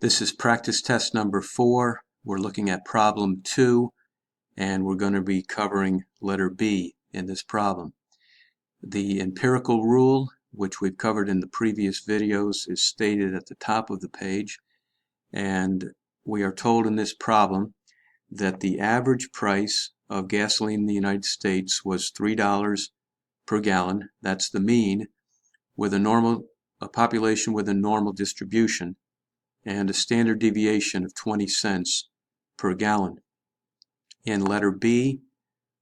This is practice test number 4. We're looking at problem 2, and we're going to be covering letter B in this problem. The empirical rule, which we've covered in the previous videos, is stated at the top of the page, and we are told in this problem that the average price of gasoline in the United States was $3 per gallon. That's the mean, with a population with a normal distribution, and a standard deviation of 20 cents per gallon. In letter B,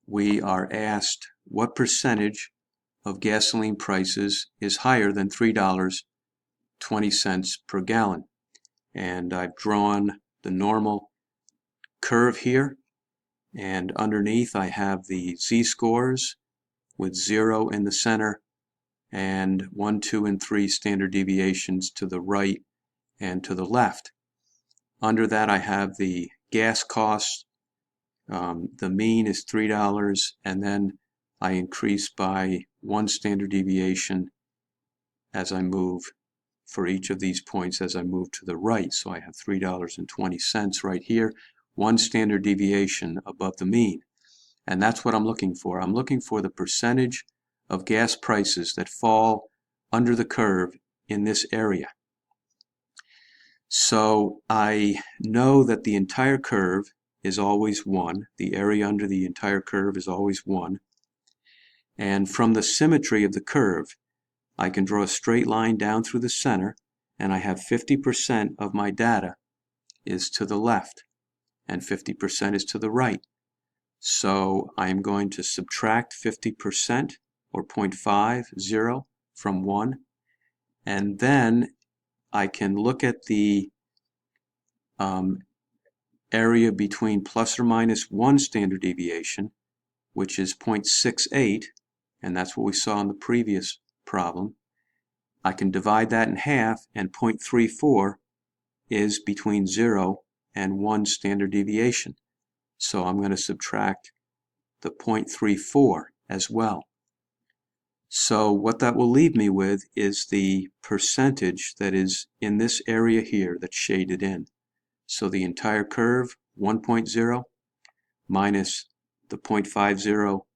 we are asked what percentage of gasoline prices is higher than $3.20 per gallon. And I've drawn the normal curve here, and underneath I have the z-scores with 0 in the center and 1, 2, and 3 standard deviations to the right and to the left. Under that I have the gas costs. The mean is $3, and then I increase by 1 standard deviation as I move for each of these points as I move to the right. So I have $3.20 right here, 1 standard deviation above the mean. And that's what I'm looking for. I'm looking for the percentage of gas prices that fall under the curve in this area. So I know that the entire curve is always 1. The area under the entire curve is always 1. And from the symmetry of the curve, I can draw a straight line down through the center, and I have 50% of my data is to the left and 50% is to the right. So I'm going to subtract 50%, or 0.50, from 1, and then I can look at the area between plus or minus 1 standard deviation, which is 0.68, and that's what we saw in the previous problem. I can divide that in half, and 0.34 is between 0 and 1 standard deviation. So I'm going to subtract the 0.34 as well. So what that will leave me with is the percentage that is in this area here that's shaded in. So the entire curve, 1.0, minus the 0.50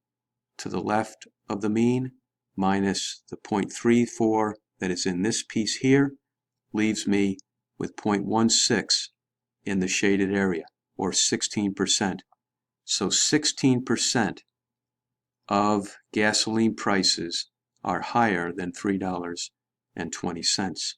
to the left of the mean, minus the 0.34 that is in this piece here, leaves me with 0.16 in the shaded area, or 16%. So 16% of gasoline prices are higher than $3.20.